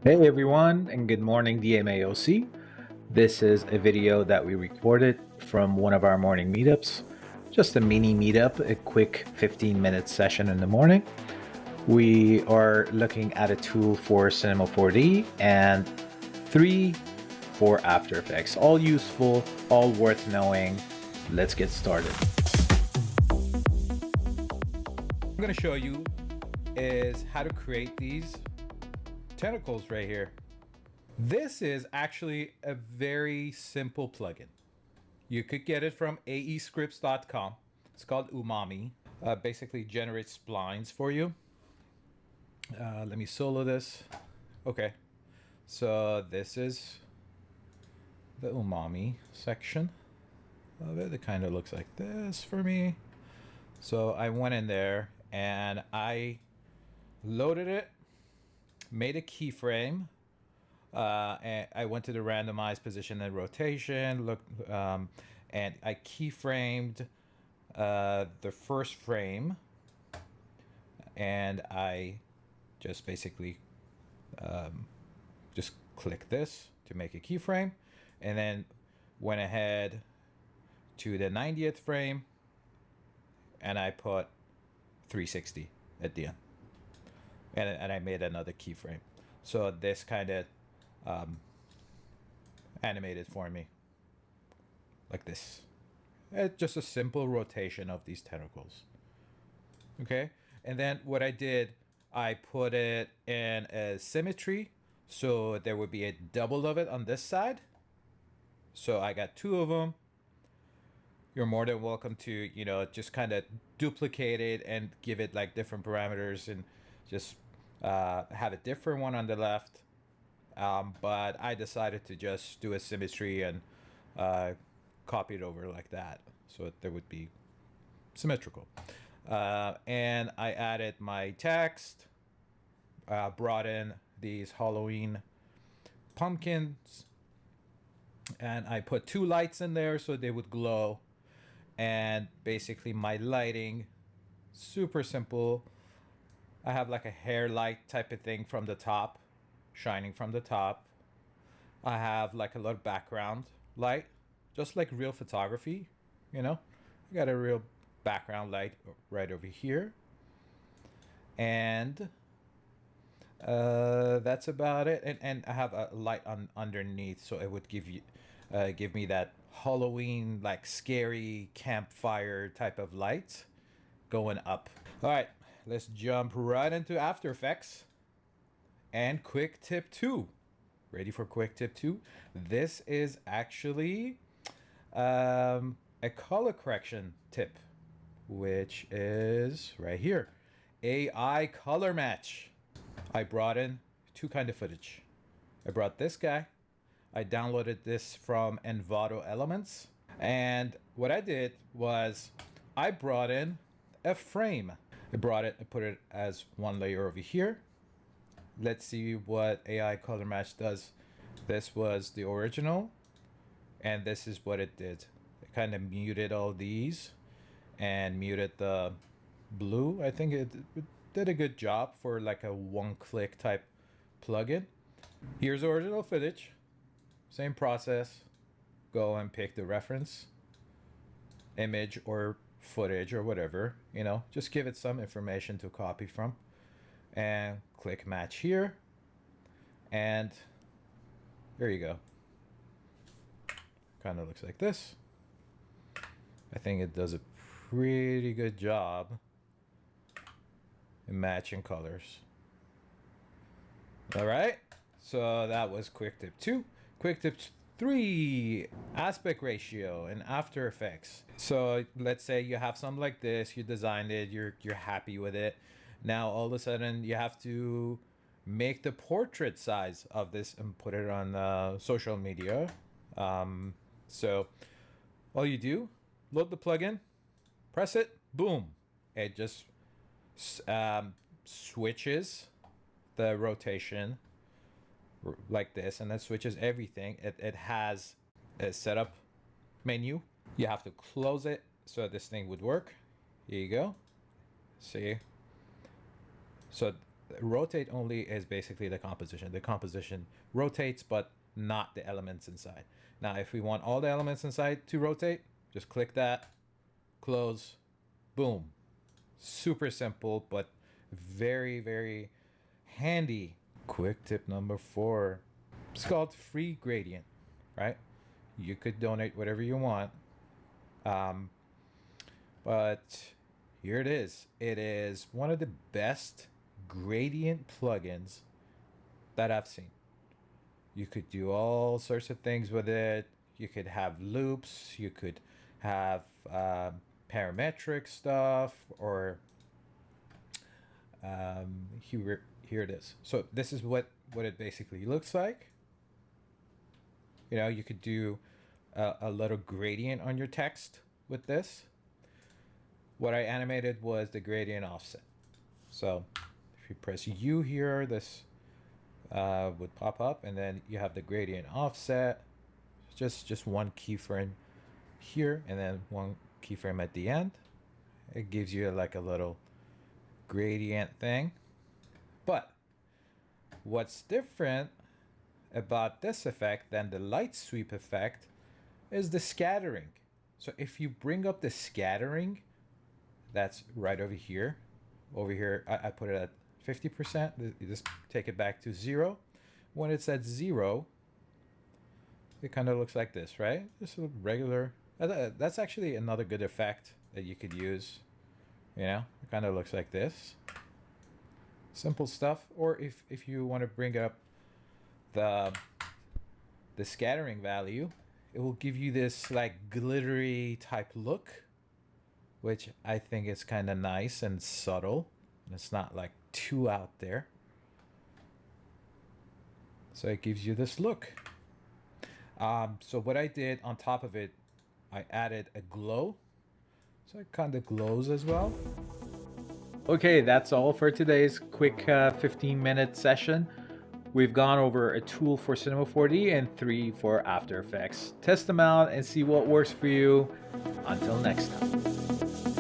Hey everyone, and good morning, DMAOC. This is a video that we recorded from one of our morning meetups. Just a mini meetup, a quick 15-minute session in the morning. We are looking at a tool for Cinema 4D and 3 for After Effects. All useful, all worth knowing. Let's get started. I'm going to show you is how to create these tentacles right here. This is actually a very simple plugin. You could get it from aescripts.com. It's called Umami. Basically generates splines for you. Let me solo this. Okay, so this is the Umami section of it. It kind of looks like this for me. So I went in there and I loaded it, made a keyframe. And I went to the randomized position and rotation, and I keyframed the first frame, and I just basically just click this to make a keyframe, and then went ahead to the 90th frame, and I put 360 at the end, and I made another keyframe. So this kind of animated for me like this. It's just a simple rotation of these tentacles. Okay, and then what I did, I put it in a symmetry, so there would be a double of it on this side. So I got two of them. You're more than welcome to, just kind of duplicate it and give it like different parameters and just have a different one on the left. But I decided to just do a symmetry and copy it over like that, so there would be symmetrical. And I added my text, brought in these Halloween pumpkins, and I put two lights in there so they would glow. And basically my lighting, super simple. I have like a hair light type of thing from the top, shining from the top. I have like a little background light, just like real photography, I got a real background light right over here. And that's about it. And I have a light underneath, so it would give me that Halloween, like scary campfire type of light going up. All right, let's jump right into After Effects. And quick tip 2. Ready for quick tip 2? This is actually a color correction tip, which is right here. AI color match. I brought in two kind of footage. I brought this guy. I downloaded this from Envato Elements. And what I did was I brought in a frame. I put it as one layer over here. Let's see what AI color match does. This was the original, and this is what it did. It kind of muted all these and muted the blue. I think it did a good job for like a one-click type plugin. Here's the original footage. Same process. Go and pick the reference image or footage or whatever, just give it some information to copy from, and click match here, and there you go. Kind of looks like this. I think it does a pretty good job in matching colors. All right, so that was quick tip 2. Quick tip 3, aspect ratio in After Effects. So let's say you have something like this, you designed it, you're happy with it. Now all of a sudden you have to make the portrait size of this and put it on social media. So all you do, load the plugin, press it, boom, it just switches the rotation like this, and that switches everything. It has a setup menu. You have to close it so this thing would work. Here you go. See? So rotate only is basically the composition. The composition rotates, but not the elements inside. Now, if we want all the elements inside to rotate, just click that, close, boom. Super simple, but very, very handy. Quick tip number 4. It's called free gradient, right? You could donate whatever you want. But here it is. It is one of the best gradient plugins that I've seen. You could do all sorts of things with it. You could have loops. You could have parametric stuff, or here it is. So this is what it basically looks like. You know, you could do a little gradient on your text with this. What I animated was the gradient offset. So if you press U here, this would pop up, and then you have the gradient offset. Just one keyframe here, and then one keyframe at the end. It gives you like a little gradient thing. But what's different about this effect than the light sweep effect is the scattering. So if you bring up the scattering, that's right over here. Over here, I put it at 50%. You just take it back to 0. When it's at 0, it kind of looks like this, right? Just a regular. That's actually another good effect that you could use. You know, it kind of looks like this. Simple stuff. Or if you want to bring up the scattering value, it will give you this like glittery type look, which I think is kind of nice and subtle. It's not like too out there. So it gives you this look. So what I did on top of it, I added a glow. So it kind of glows as well. Okay, that's all for today's quick 15-minute session. We've gone over a tool for Cinema 4D and 3 for After Effects. Test them out and see what works for you. Until next time.